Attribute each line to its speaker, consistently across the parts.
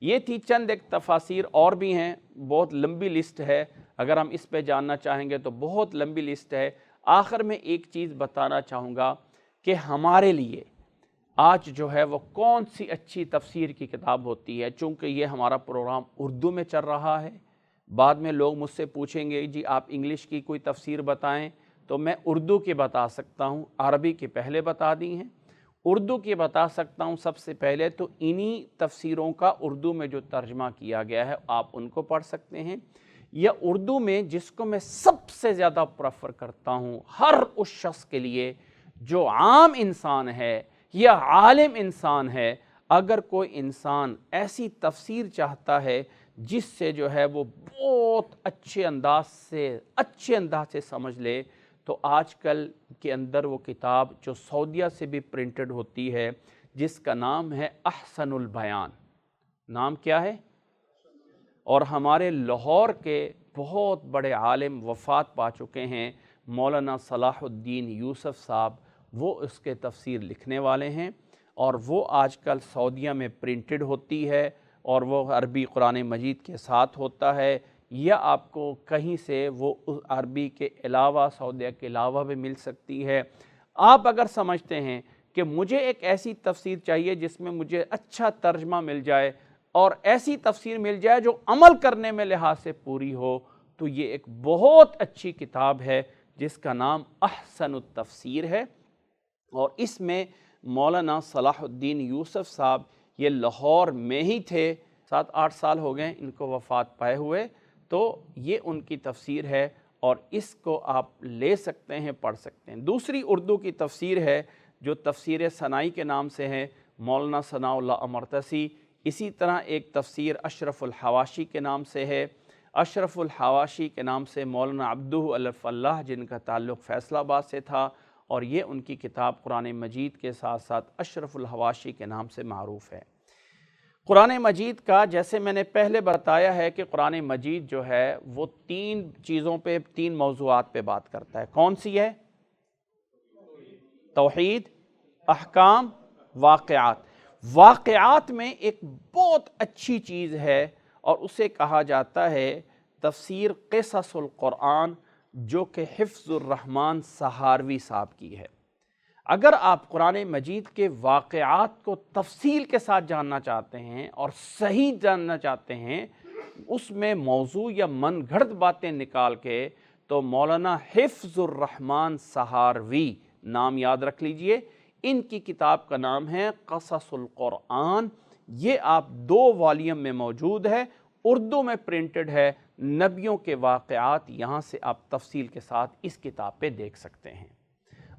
Speaker 1: یہ थी चंद एक तफासिर, और भी हैं, बहुत लंबी लिस्ट है, अगर हम इस पे जानना चाहेंगे तो बहुत लंबी लिस्ट है। आखिर में एक चीज़ बताना चाहूँगा कि हमारे लिए आज जो है वो कौन सी अच्छी तफसीर की किताब होती है। चूँकि ये हमारा प्रोग्राम उर्दू में चल रहा है, बाद में लोग मुझसे पूछेंगे जी आप इंग्लिश की कोई तफसीर बताएं, तो मैं उर्दू की बता सकता हूँ, अरबी की पहले बता दी हैं, उर्दू की बता सकता हूँ सबसे पहले। तो इन्हीं तफसीरों का उर्दू में जो तर्जमा किया गया है आप उनको पढ़ सकते हैं, या उर्दू में जिसको मैं सबसे ज़्यादा प्रेफर करता हूँ हर उस शख्स के लिए जो आम इंसान है या आलिम इंसान है। अगर कोई इंसान ऐसी तफसीर चाहता है जिससे जो है वो बहुत अच्छे अंदाज से समझ ले, तो आजकल के अंदर वो किताब जो सऊदीया से भी प्रिंटेड होती है, जिसका नाम है अहसनुल बयान। नाम क्या है? और हमारे लाहौर के बहुत बड़े आलिम वफ़ात पा चुके हैं, मौलाना सलाहुद्दीन यूसुफ साहब, वो उसके तफसीर लिखने वाले हैं, और वो आजकल सऊदीया में प्रिंटेड होती है, और वो अरबी कुरान मजीद के साथ होता है, या आपको कहीं से वो उस अरबी के अलावा, सऊदीया के अलावा भी मिल सकती है। आप अगर समझते हैं कि मुझे एक ऐसी तफसीर चाहिए जिसमें मुझे अच्छा तर्जमा मिल जाए और ऐसी तफसीर मिल जाए जो अमल करने में लिहाज से पूरी हो, तो ये एक बहुत अच्छी किताब है जिसका नाम अहसनुत तफसीर है। और इसमें मौलाना सलाहुद्दीन यूसुफ साहब ये लाहौर में ही थे, 7-8 साल हो गए इनको वफ़ात पाए हुए, तो ये उनकी तफसीर है और इसको आप ले सकते हैं, पढ़ सकते हैं। दूसरी उर्दू की तफसीर है जो तफसीर सनाई के नाम से है, मौलाना सनाउल्लाह अमरतसी। इसी तरह एक तफसीर अशरफुल हवाशी के नाम से है, अशरफुल हवाशी के नाम से मौलाना अब्दू अल फल्लाह जिनका ताल्लुक़ फैसलाबाद से था, और ये उनकी किताब कुरान मजीद के साथ साथ अशरफुल हवाशी के नाम से मारूफ़ है। कुरान मजीद का, जैसे मैंने पहले बताया है कि कुरान मजीद जो है वो 3 चीज़ों पे, 3 मौज़ूआत पे बात करता है। कौन सी है? तौहीद, अहकाम, वाक़यात। वाक़यात में एक बहुत अच्छी चीज़ है और उसे कहा जाता है तफसीर क़िससुल क़ुरआन, जो कि हिफ्ज़ुर रहमान सहारवी साहब की है। अगर आप कुरान मजीद के वाक़यात को तफसील के साथ जानना चाहते हैं और सही जानना चाहते हैं, उसमें मौजू या मनगढ़ंत बातें निकाल के, तो मौलाना हिफ्ज़ुर रहमान सहारवी, नाम याद रख लीजिए, इनकी किताब का नाम है क़ससुल क़ुरआन। ये आप 2 वॉल्यूम में मौजूद है, उर्दू में प्रिंटेड है। नबियों के वाक़यात यहाँ से आप तफसील के साथ इस किताब पे देख सकते हैं।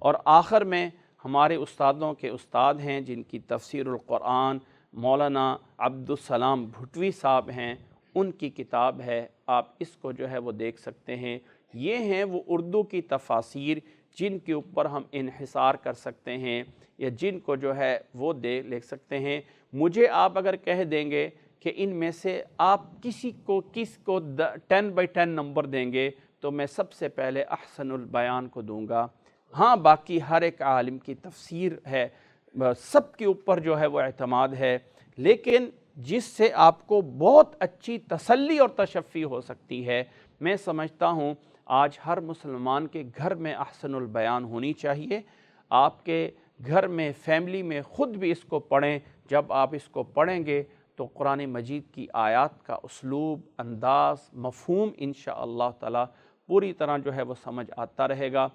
Speaker 1: और आखिर में हमारे उस्तादों के उस्ताद हैं जिनकी तफसीरुल क़ुरआन मौलाना अब्दुस्सलाम भुटवी साहब हैं, उनकी किताब है, आप इसको जो है वो देख सकते हैं। ये हैं वो उर्दू की तफासीर जिनके ऊपर हम इन्हिसार कर सकते हैं, या जिनको जो है वो देख सकते हैं। मुझे आप अगर कह देंगे कि इनमें से आप किसको 10/10 नंबर देंगे, तो मैं सबसे पहले अहसनुल बयान को दूंगा। हाँ, बाकी हर एक आलिम की तफसीर है, सब के ऊपर जो है वो एतमाद है, लेकिन जिससे आपको बहुत अच्छी तसल्ली और तशफ़ी हो सकती है, मैं समझता हूँ आज हर मुसलमान के घर में अहसनुल बयान होनी चाहिए। आपके घर में, फैमिली में ख़ुद भी इसको पढ़ें। जब आप इसको पढ़ेंगे तो कुरान मजीद की आयत का उसलूब, अंदाज़, मफ़हूम इंशाअल्लाह ताला पूरी तरह जो है वो समझ आता रहेगा।